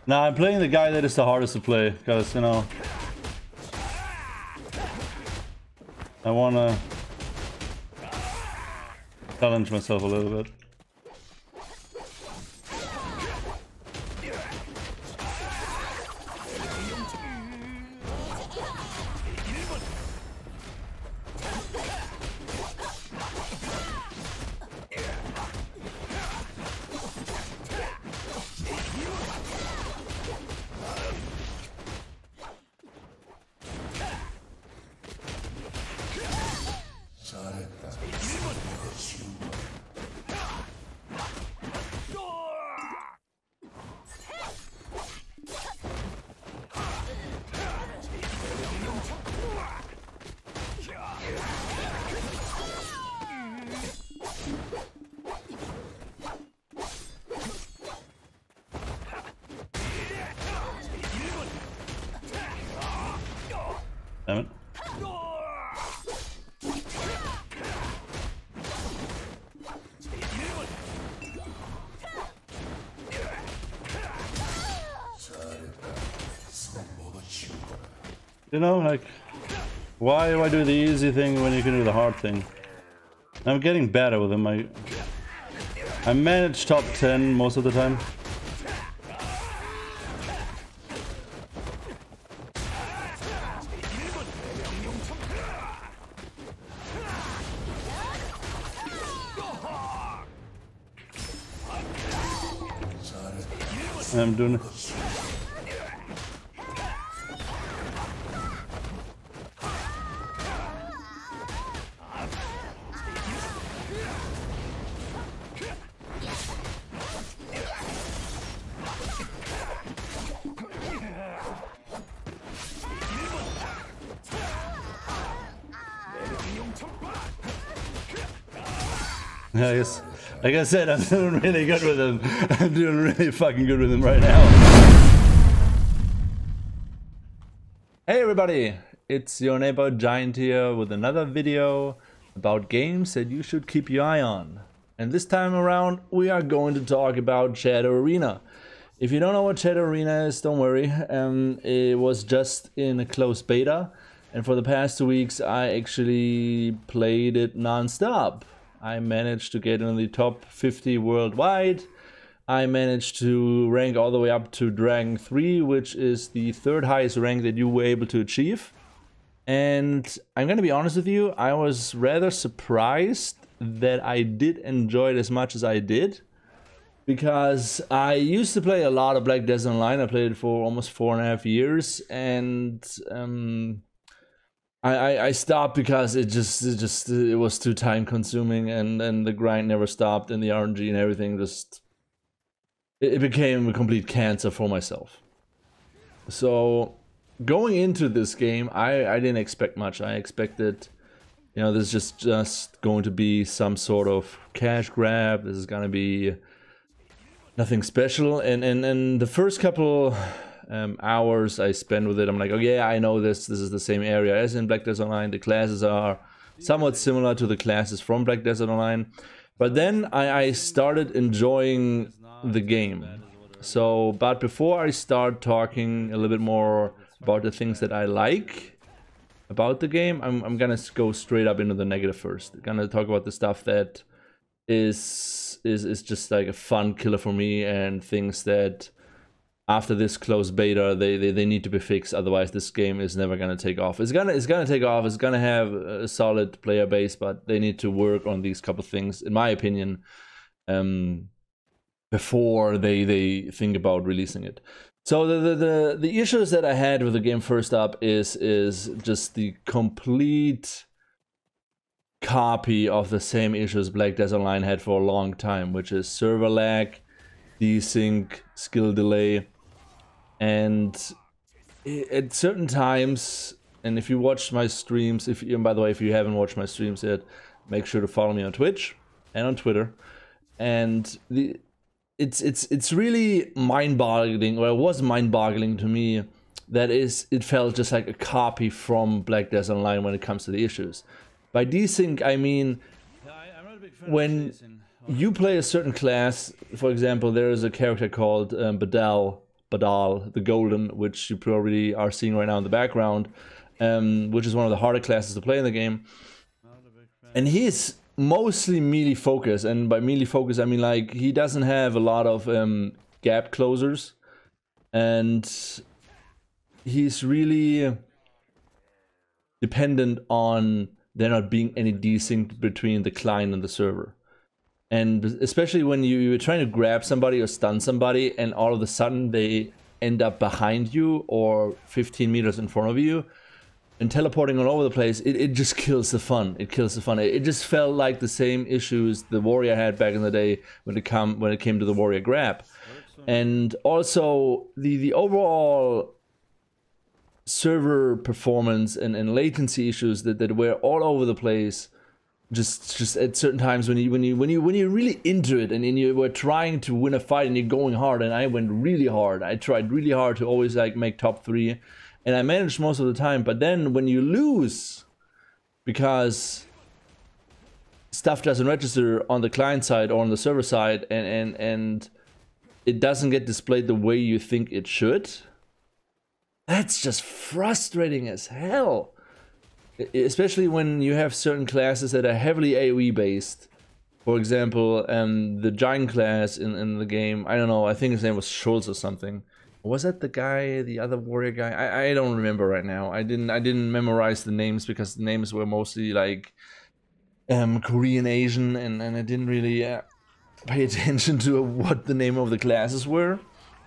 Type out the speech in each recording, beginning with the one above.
Nah, I'm playing the guy that is the hardest to play, because, you know, I wanna challenge myself a little bit. Damn it. You know, like, why do I do the easy thing when you can do the hard thing? I'm getting better with him. I manage top 10 most of the time. I'm doing it. I guess, like I said, I'm doing really good with him. I'm doing really fucking good with him right now. Hey everybody, it's your neighbor Giant here with another video about games that you should keep your eye on. And this time around we are going to talk about Shadow Arena. If you don't know what Shadow Arena is, don't worry. It was just in a closed beta, and for the past 2 weeks I actually played it non-stop. I managed to get in the top 50 worldwide. I managed to rank all the way up to Dragon 3, which is the third highest rank that you were able to achieve. And I'm gonna be honest with you, I was rather surprised that I did enjoy it as much as I did. Because I used to play a lot of Black Desert Online. I played it for almost 4.5 years, and I stopped because it was too time consuming, and the grind never stopped, and the RNG and everything just it became a complete cancer for myself. So going into this game, I didn't expect much. I expected, you know, this is just going to be some sort of cash grab. This is gonna be nothing special, and the first couple hours I spend with it, I'm like, oh yeah, I know this is the same area as in Black Desert Online. The classes are somewhat similar to the classes from Black Desert Online, but then I started enjoying the game. So, but before I start talking a little bit more about the things that I like about the game, I'm gonna go straight up into the negative first. I'm gonna talk about the stuff that is just like a fun killer for me, and things that after this closed beta they need to be fixed, otherwise this game is never gonna take off. It's gonna take off, it's gonna have a solid player base, but they need to work on these couple things, in my opinion, before they think about releasing it. So the issues that I had with the game first up is just the complete copy of the same issues Black Desert Online had for a long time, which is server lag, desync, skill delay. And at certain times, and if you watch my streams, by the way, if you haven't watched my streams yet, make sure to follow me on Twitch and on Twitter. And it's really mind-boggling, or it was mind-boggling to me, that it felt just like a copy from Black Desert Online when it comes to the issues. By desync, I mean when you play a certain class. For example, there is a character called Badal, the Golden, which you probably are seeing right now in the background, which is one of the harder classes to play in the game. And he's mostly melee focused, and by melee focus I mean like he doesn't have a lot of gap closers, and he's really dependent on there not being any desync between the client and the server. And especially when you're trying to grab somebody or stun somebody and all of a sudden they end up behind you or 15 meters in front of you and teleporting all over the place, it just kills the fun. It kills the fun. It just felt like the same issues the Warrior had back in the day when it came to the Warrior grab. And also the overall server performance and latency issues that were all over the place. Just at certain times when you're really into it and you were trying to win a fight and you're going hard, and I went really hard. I tried really hard to always like make top 3, and I managed most of the time. But then when you lose because stuff doesn't register on the client side or on the server side, and it doesn't get displayed the way you think it should, that's just frustrating as hell. Especially when you have certain classes that are heavily AoE based. For example, the giant class in the game, I don't know, I think his name was Schultz or something. Was that the guy, the other warrior guy? I don't remember right now. I didn't memorize the names because the names were mostly like Korean Asian, and I didn't really pay attention to what the name of the classes were.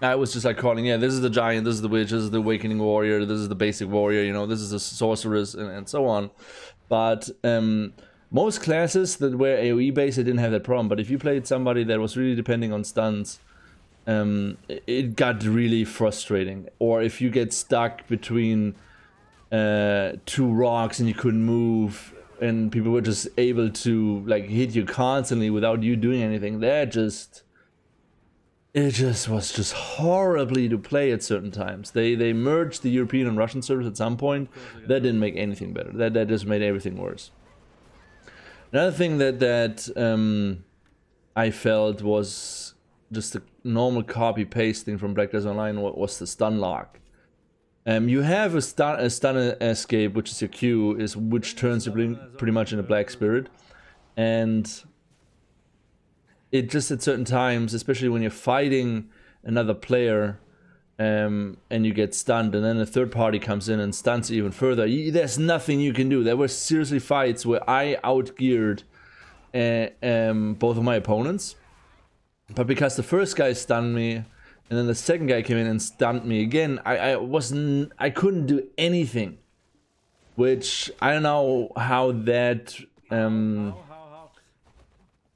I was just like calling, yeah, this is the giant, this is the witch, this is the awakening warrior, this is the basic warrior, you know, this is the sorceress, and so on. But most classes that were AoE based, they didn't have that problem. But if you played somebody that was really depending on stuns, it got really frustrating. Or if you get stuck between 2 rocks and you couldn't move, and people were just able to like hit you constantly without you doing anything, it just was just horribly to play at certain times. They merged the European and Russian servers at some point. That didn't make anything better. That just made everything worse. Another thing that I felt was just a normal copy pasting from Black Desert Online was the stun lock. You have a stun escape, which is your Q, which turns you pretty much into Black Spirit, and it just at certain times, especially when you're fighting another player and you get stunned, and then a third party comes in and stuns you even further, there's nothing you can do. There were seriously fights where I outgeared both of my opponents, but because the first guy stunned me and then the second guy came in and stunned me again, I couldn't do anything, which I don't know how that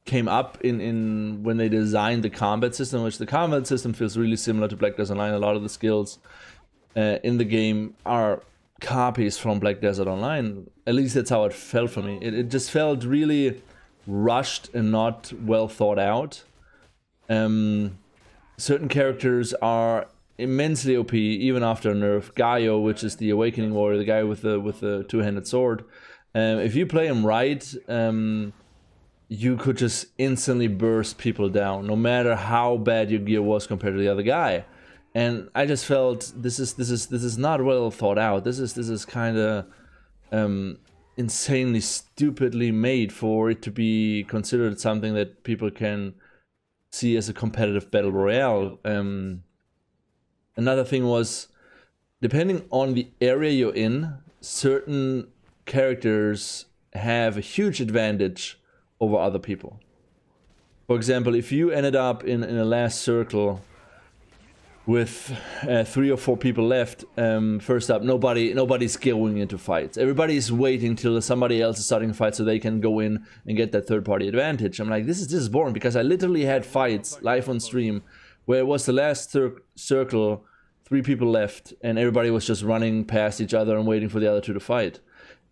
came up in when they designed the combat system, which the combat system feels really similar to Black Desert Online. A lot of the skills in the game are copies from Black Desert Online. At least that's how it felt for me. It just felt really rushed and not well thought out. Certain characters are immensely OP even after a nerf. Gaio, which is the awakening warrior, the guy with the two-handed sword. If you play him right, you could just instantly burst people down, no matter how bad your gear was compared to the other guy. And I just felt this is not well thought out. This is kind of insanely stupidly made for it to be considered something that people can see as a competitive battle royale. Another thing was, depending on the area you're in, certain characters have a huge advantage over other people. For example, if you ended up in a last circle with 3 or 4 people left, first up, nobody's going into fights. Everybody's waiting till somebody else is starting a fight so they can go in and get that third-party advantage. I'm like, this is boring, because I literally had fights live on stream where it was the last circle, 3 people left, and everybody was just running past each other and waiting for the other 2 to fight.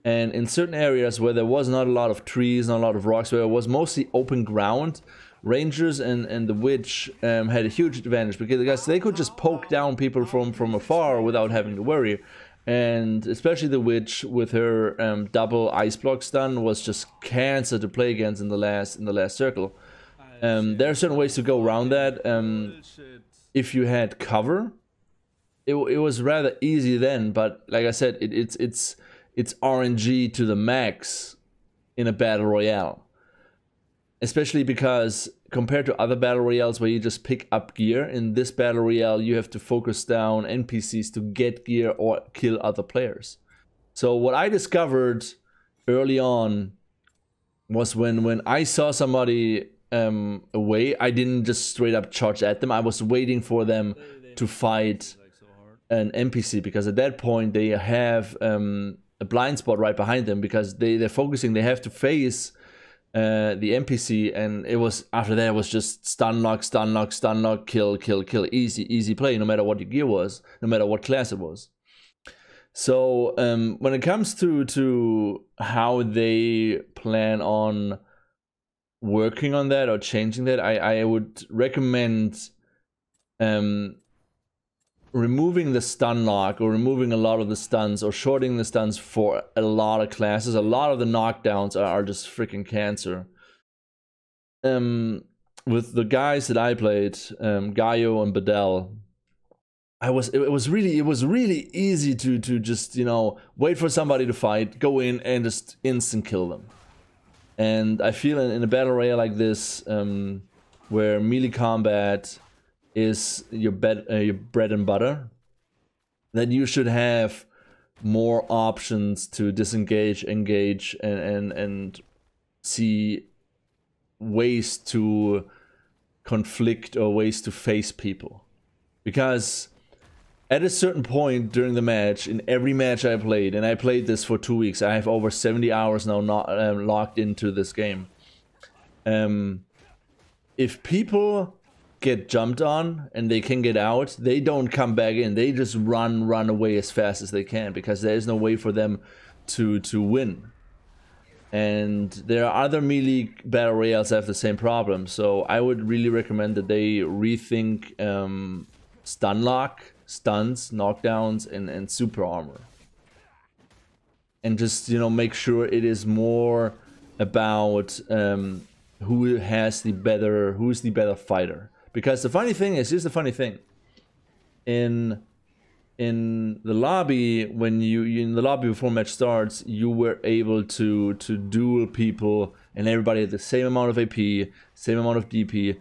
And in certain areas where there was not a lot of trees, not a lot of rocks, where it was mostly open ground, Rangers and the Witch had a huge advantage, because they could just poke down people from afar without having to worry. And especially the Witch with her double ice block stun was just cancer to play against in the last circle. There are certain ways to go around that. If you had cover, it was rather easy then, but like I said, it's RNG to the max in a battle royale. Especially because compared to other battle royales where you just pick up gear, in this battle royale you have to focus down NPCs to get gear or kill other players. So what I discovered early on was when I saw somebody away, I didn't just straight up charge at them. I was waiting for them to fight an NPC, because at that point they have a blind spot right behind them, because they're focusing, they have to face the NPC, and it was after that it was just stun lock, stun lock, stun lock, kill, kill, kill, easy play, no matter what your gear was, no matter what class it was. So when it comes to how they plan on working on that or changing that, I would recommend removing the stun lock, or removing a lot of the stuns, or shorting the stuns for a lot of classes. A lot of the knockdowns are just freaking cancer. With the guys that I played, Gaio and Bedell, it was really easy to just, you know, wait for somebody to fight, go in and just instant kill them. And I feel in a battle royale like this, where melee combat is your bread and butter, that you should have more options to disengage, engage, and see ways to conflict or ways to face people. Because at a certain point during the match, in every match I played, and I played this for 2 weeks, I have over 70 hours now locked into this game. If people get jumped on and they can get out, they don't come back in. They just run away as fast as they can, because there is no way for them to win. And there are other melee battle royales that have the same problem. So I would really recommend that they rethink stun lock, stuns, knockdowns, and super armor. And just, you know, make sure it is more about who's the better fighter. Because the funny thing is, here's the funny thing. In the lobby, when you in the lobby before match starts, you were able to duel people, and everybody had the same amount of AP, same amount of DP.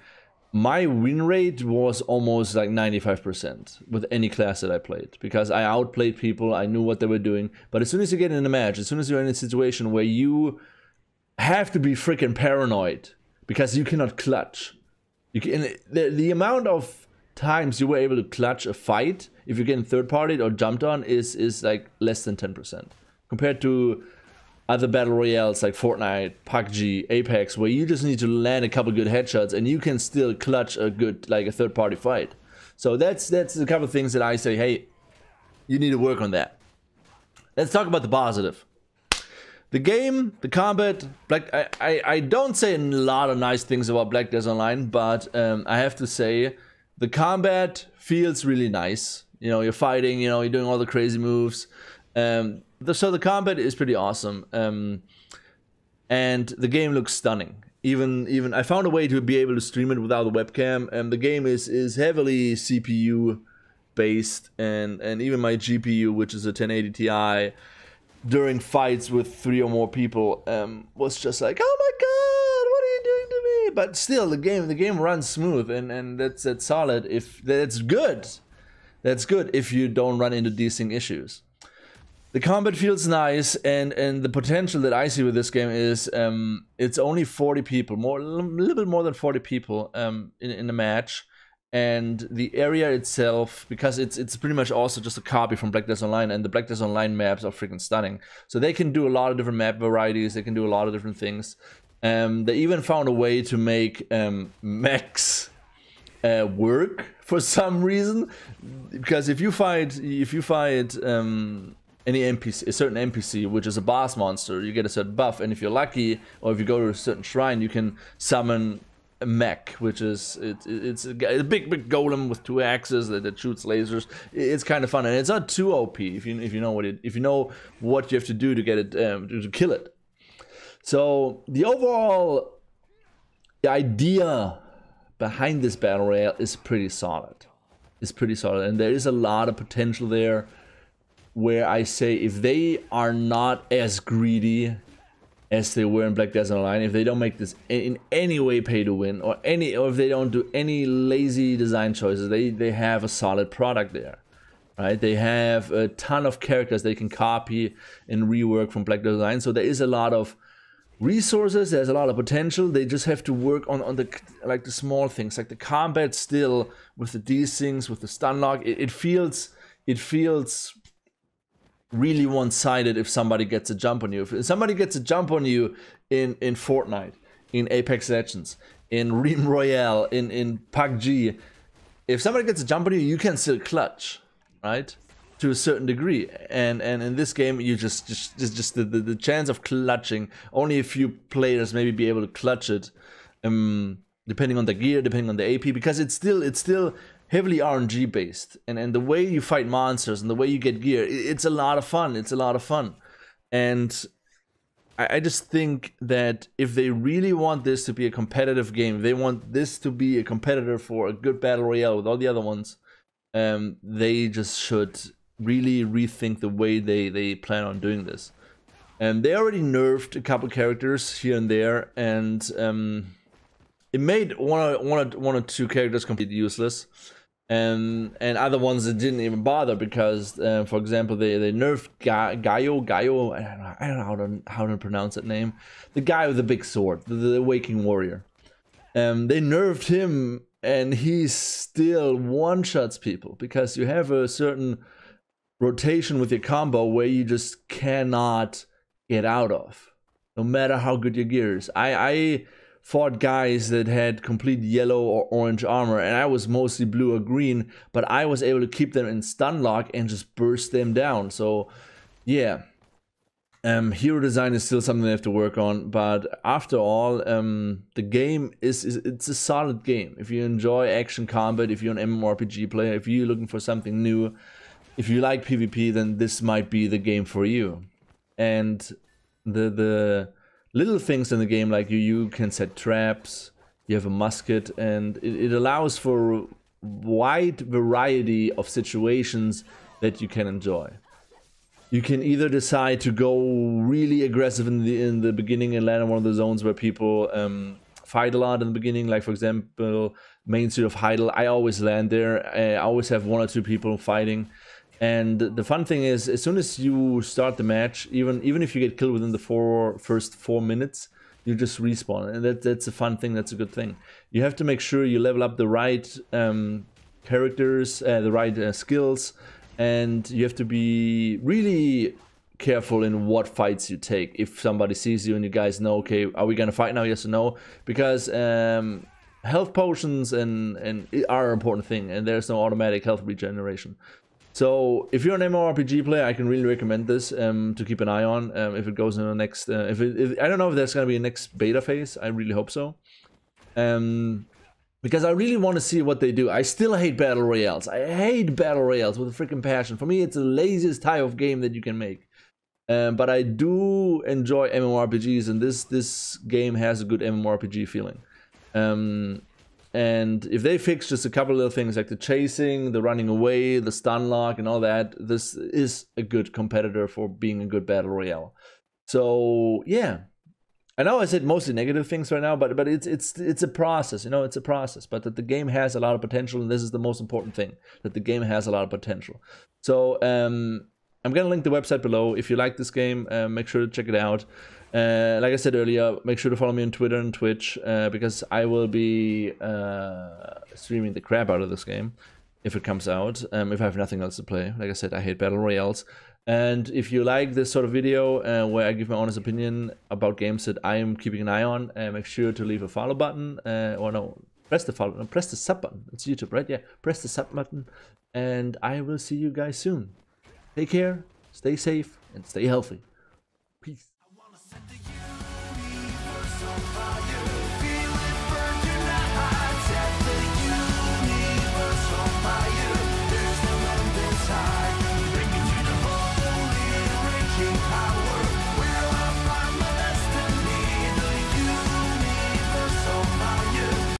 My win rate was almost like 95% with any class that I played, because I outplayed people, I knew what they were doing. But as soon as you get in a match, as soon as you're in a situation where you have to be freaking paranoid because you cannot clutch, the amount of times you were able to clutch a fight if you're getting third-partied or jumped on is like less than 10%, compared to other battle royales like Fortnite, PUBG, Apex, where you just need to land a couple good headshots and you can still clutch a good, like, a third-party fight. So that's a couple of things that I say, hey, you need to work on that. Let's talk about the positive. The game, the combat, I don't say a lot of nice things about Black Desert Online, but I have to say the combat feels really nice. You know, you're fighting, you know, you're doing all the crazy moves. So the combat is pretty awesome. And the game looks stunning. Even I found a way to be able to stream it without a webcam. The game is heavily CPU based, and even my GPU, which is a 1080 Ti, during fights with 3 or more people, was just like, oh my god, what are you doing to me? But still, the game runs smooth, and that's solid. If that's good, if you don't run into these issues. The combat feels nice, and the potential that I see with this game is it's only 40 people, a little bit more than 40 people in the match. And the area itself, because it's pretty much also just a copy from Black Desert Online, and the Black Desert Online maps are freaking stunning. So they can do a lot of different map varieties, they can do a lot of different things. They even found a way to make mechs work for some reason, because if you fight any NPC, a certain NPC, which is a boss monster, you get a certain buff, and if you're lucky, or if you go to a certain shrine, you can summon a mech, which is it's a big golem with 2 axes that shoots lasers. It's kind of fun, and it's not too OP if you know what you have to do to get it to kill it. So the overall the idea behind this battle royale is pretty solid. It's pretty solid, and there is a lot of potential there. Where I say, if they are not as greedy as they were in Black Desert Online, if they don't make this in any way pay to win, or if they don't do any lazy design choices, they have a solid product there, right? They have a ton of characters they can copy and rework from Black Desert Online, so there is a lot of resources, there's a lot of potential. They just have to work on the like the small things, like the combat still with the things, with the stun lock. It feels really one-sided if somebody gets a jump on you. If somebody gets a jump on you in Fortnite, in Apex Legends, in Realm Royale, in PUBG, if somebody gets a jump on you, you can still clutch, right? To a certain degree. And in this game, you just the chance of clutching, only a few players maybe be able to clutch it, depending on the gear, depending on the AP, because it's still heavily RNG based, and the way you fight monsters and the way you get gear, it's a lot of fun. It's a lot of fun, and I just think that if they really want this to be a competitive game, they want this to be a competitor for a good battle royale with all the other ones, they just should really rethink the way they plan on doing this. And they already nerfed a couple characters here and there, and it made one or two characters completely useless. And other ones that didn't even bother because, for example, they nerfed Gaio. I don't know how to pronounce that name. The guy with the big sword, the Waking Warrior. They nerfed him, and he still one-shots people because you have a certain rotation with your combo where you just cannot get out of, no matter how good your gear is. I fought guys that had complete yellow or orange armor, and I was mostly blue or green, but I was able to keep them in stun lock and just burst them down. So yeah, hero design is still something they have to work on, but after all, the game it's a solid game. If you enjoy action combat, if you're an MMORPG player, if you're looking for something new, if you like PvP, then this might be the game for you. And the little things in the game, like you can set traps, you have a musket, and it allows for a wide variety of situations that you can enjoy. You can either decide to go really aggressive in the beginning and land in one of the zones where people fight a lot in the beginning, like for example main street of Heidel. I always land there. I always have one or two people fighting. And the fun thing is, as soon as you start the match, even if you get killed within the first 4 minutes, you just respawn, and that's a fun thing. That's a good thing. You have to make sure you level up the right characters, the right skills, and you have to be really careful in what fights you take. If somebody sees you and you guys know, okay, are we gonna fight now? Yes or no? Because health potions and are an important thing, and there's no automatic health regeneration. So if you're an MMORPG player, I can really recommend this to keep an eye on if it goes in the next. I don't know if there's gonna be a next beta phase. I really hope so, because I really want to see what they do. I still hate battle royales. I hate battle royales with a freaking passion. For me, it's the laziest type of game that you can make. But I do enjoy MMORPGs, and this game has a good MMORPG feeling. And if they fix just a couple of little things like the chasing, the running away, the stun lock, and all that, this is a good competitor for being a good battle royale. So yeah, I know I said mostly negative things right now, but it's a process, you know, it's a process. But that the game has a lot of potential, and this is the most important thing, that the game has a lot of potential. So I'm gonna link the website below. If you like this game, make sure to check it out. Like I said earlier, make sure to follow me on Twitter and Twitch, because I will be streaming the crap out of this game if it comes out, if I have nothing else to play. Like I said, I hate battle royales. And if you like this sort of video where I give my honest opinion about games that I am keeping an eye on, make sure to leave a follow button, or no, press the follow button, press the sub button. It's YouTube, right? Yeah, press the sub button, and I will see you guys soon. Take care, stay safe, and stay healthy. Peace.